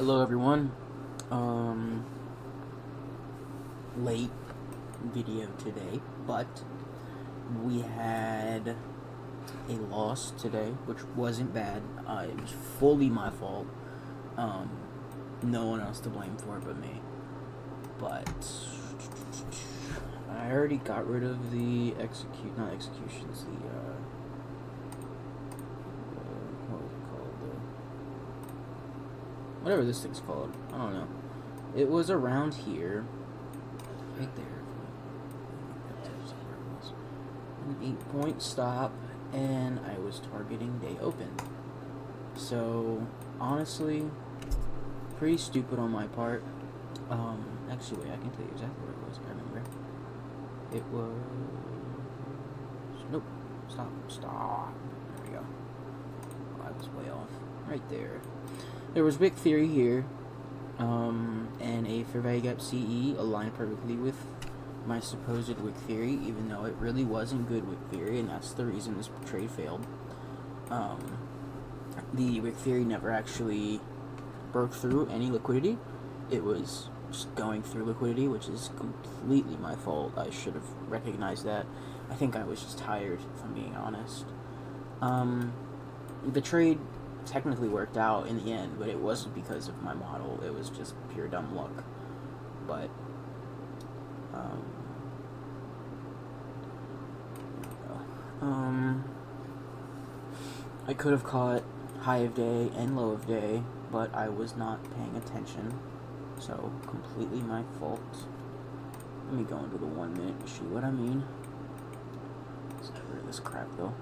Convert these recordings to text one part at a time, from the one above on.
Hello everyone. Late video today, but we had a loss today, which wasn't bad. It was fully my fault. Um, no one else to blame for it but me. But I already got rid of the not executions, what was it called? Whatever this thing's called. I don't know. It was around here. Right there. An 8-point stop, and I was targeting day open. So, honestly, pretty stupid on my part. Actually, wait, I can tell you exactly what it was. I remember. It was... Nope. Stop. There we go. I was way off. Right there. There was Wick Theory here, and a Fervagap CE aligned perfectly with my supposed Wick Theory, even though it really wasn't good Wick Theory, and that's the reason this trade failed. The Wick Theory never actually broke through any liquidity. It was just going through liquidity, which is completely my fault. I should have recognized that. I think I was just tired, if I'm being honest. The trade technically worked out in the end, but it wasn't because of my model. It was just pure dumb luck. But I could have caught high of day and low of day, but I was not paying attention, so completely my fault. Let me go into the 1 minute and see what I mean. Let's get rid of this crap though.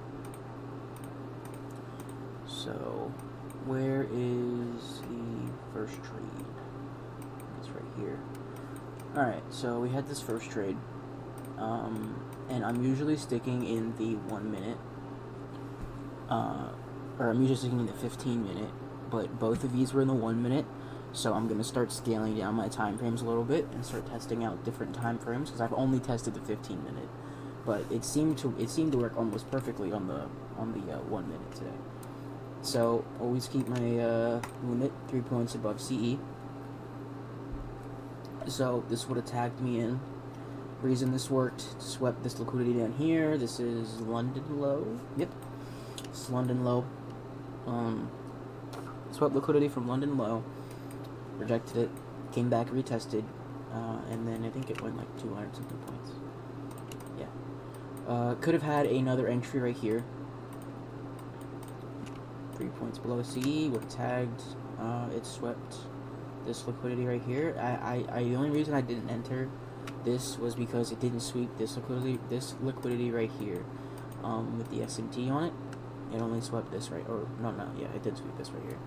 So, where is the first trade? It's right here. Alright, so we had this first trade. And I'm usually sticking in the 1 minute. Or I'm usually sticking in the 15 minute. But both of these were in the 1 minute. So I'm going to start scaling down my time frames a little bit and start testing out different time frames. Because I've only tested the 15 minute. But it seemed to work almost perfectly on the 1 minute today. So, always keep my limit 3 points above CE. So, this would have tagged me in. Reason this worked, swept this liquidity down here. This is London low. Yep. It's London low. Swept liquidity from London low. Rejected it. Came back, retested. And then I think it went like 200 something points. Yeah. Could have had another entry right here. 3 points below CE, would have tagged, it swept this liquidity right here. The only reason I didn't enter this was because it didn't sweep this liquidity right here, with the SMT on it. It only swept this right, yeah, it did sweep this right here.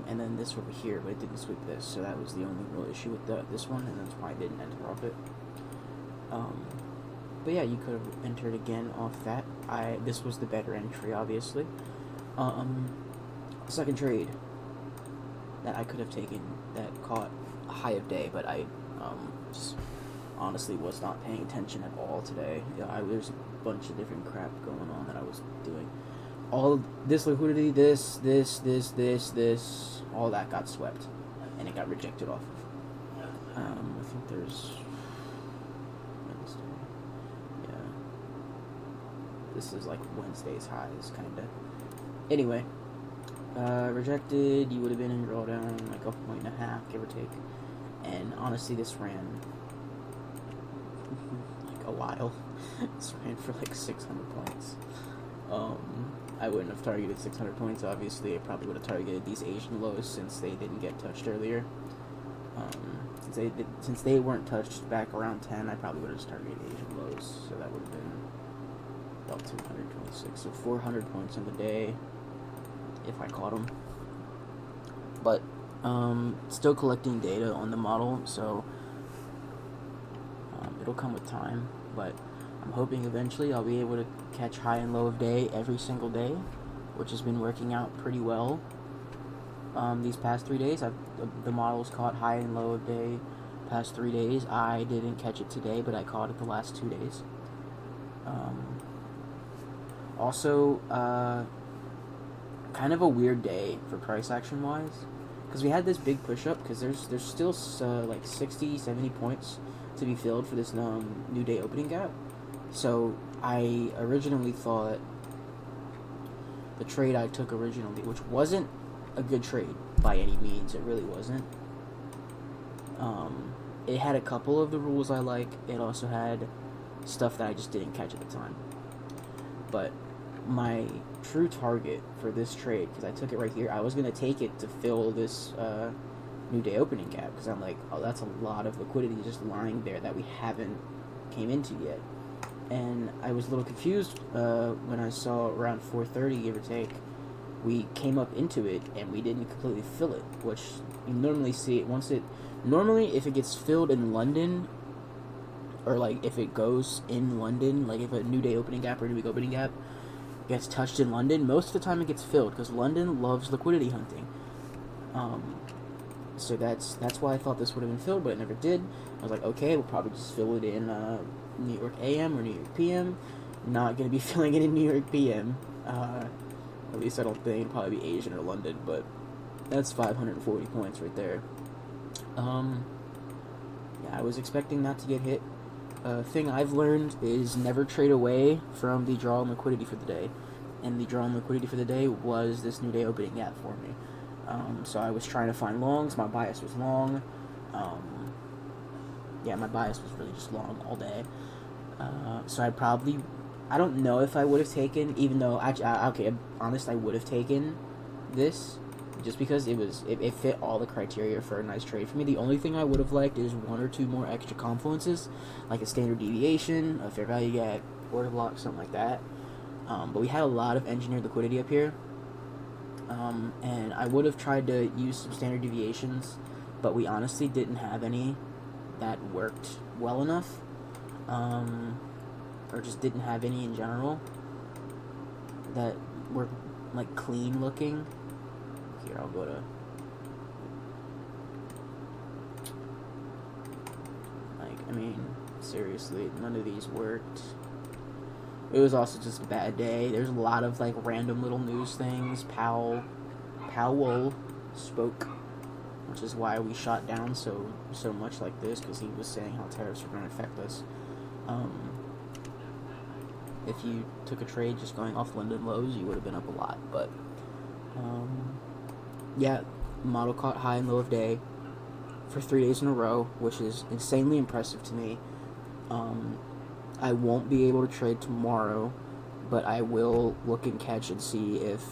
And then this over here, but it didn't sweep this, so that was the only real issue with this one, and that's why I didn't enter off it. But yeah, you could have entered again off that. This was the better entry, obviously. Second trade that I could have taken that caught a high of day, but I just honestly was not paying attention at all today. Yeah, there's a bunch of different crap going on that I was doing. All this liquidity, this, all that got swept, and it got rejected off of. I think there's Wednesday. Yeah, this is like Wednesday's highs, kinda. Anyway, rejected, you would have been in drawdown like 1.5 points, give or take. And honestly, this ran like a while. This ran for like 600 points. I wouldn't have targeted 600 points, obviously. I probably would have targeted these Asian lows since they didn't get touched earlier. Since they weren't touched back around 10, I probably would have targeted Asian lows. So that would have been about 226. So 400 points in the day, if I caught them. But still collecting data on the model, so it'll come with time. But I'm hoping eventually I'll be able to catch high and low of day every single day, which has been working out pretty well. These past 3 days, the model's caught high and low of day past 3 days. I didn't catch it today, but I caught it the last 2 days. Also, kind of a weird day for price action wise, because we had this big push up, because there's still like 60, 70 points to be filled for this new day opening gap. So I originally thought the trade I took originally, which wasn't a good trade by any means, it really wasn't. It had a couple of the rules I like. It also had stuff that I just didn't catch at the time. But my true target for this trade, because I took it right here, I was going to take it to fill this new day opening gap, because I'm like, oh, that's a lot of liquidity just lying there that we haven't came into yet. And I was a little confused when I saw around 4:30, give or take, we came up into it and we didn't completely fill it, which you normally see it once it... Normally, if it gets filled in London, or like if it goes in London, like if a new day opening gap or a new week opening gap gets touched in London, most of the time it gets filled, because London loves liquidity hunting. So that's why I thought this would have been filled, but it never did. I was like, okay, we'll probably just fill it in New York AM or New York PM. Not going to be filling it in New York PM. At least I don't think. It'll probably be Asian or London, but that's 540 points right there. Yeah, I was expecting that to get hit. Thing I've learned is never trade away from the draw and liquidity for the day. And the draw and liquidity for the day was this new day opening gap for me. So I was trying to find longs. My bias was long. Yeah, my bias was really just long all day. So I don't know if I would have taken, even though, okay, honest, I would have taken this, just because it fit all the criteria for a nice trade for me. The only thing I would have liked is one or two more extra confluences, like a standard deviation, a fair value gap, order block, something like that. But we had a lot of engineered liquidity up here. And I would have tried to use some standard deviations, but we honestly didn't have any that worked well enough, or just didn't have any in general that were like clean looking. Here, I'll go to seriously, none of these worked. It was also just a bad day. There's a lot of like random little news things. Powell spoke, which is why we shot down so much like this, because he was saying how tariffs were going to affect us. If you took a trade just going off London lows, you would have been up a lot. But yeah, model caught high and low of day for 3 days in a row, which is insanely impressive to me. I won't be able to trade tomorrow, but I will look and catch and see if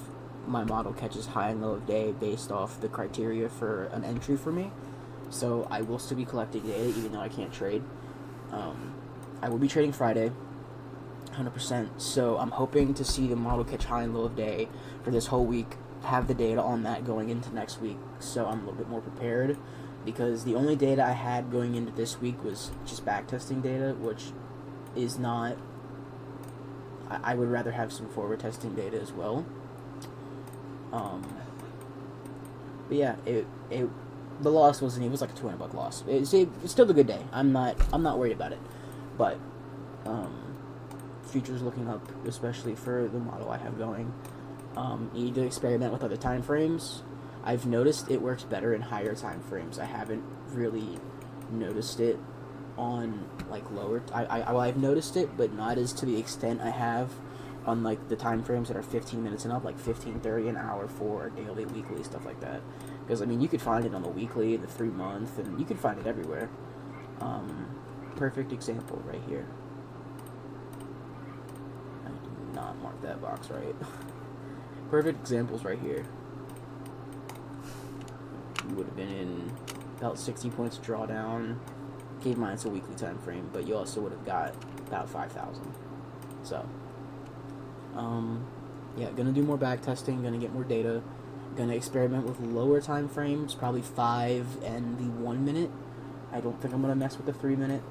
my model catches high and low of day based off the criteria for an entry for me. So I will still be collecting data even though I can't trade. I will be trading Friday, 100%. So I'm hoping to see the model catch high and low of day for this whole week, have the data on that going into next week, so I'm a little bit more prepared, because the only data I had going into this week was just backtesting data, which is not... I would rather have some forward testing data as well. But yeah, the loss wasn't... It was like a $200 loss. It's still a good day. I'm not worried about it. But future's looking up, especially for the model I have going. Need to experiment with other time frames. I've noticed it works better in higher time frames. I haven't really noticed it on like lower. I've noticed it, but not as to the extent I have on like the time frames that are 15 minutes and up, like 15, 30, an hour, 4, daily, weekly, stuff like that. Because I mean, you could find it on the weekly, the 3 month, and you could find it everywhere. Perfect example right here. I did not mark that box right. Perfect examples right here. You would have been in about 60 points drawdown. Keep in mind it's a weekly time frame, but you also would have got about 5,000. So, yeah, gonna do more back testing, gonna get more data, gonna experiment with lower time frames, probably 5 and the 1 minute. I don't think I'm gonna mess with the 3 minute,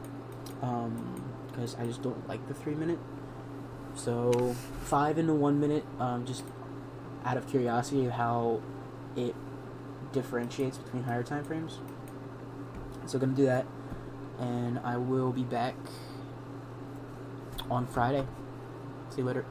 because I just don't like the 3 minute. So 5 and the 1 minute, just out of curiosity of how it differentiates between higher time frames. So gonna do that, and I will be back on Friday. See you later.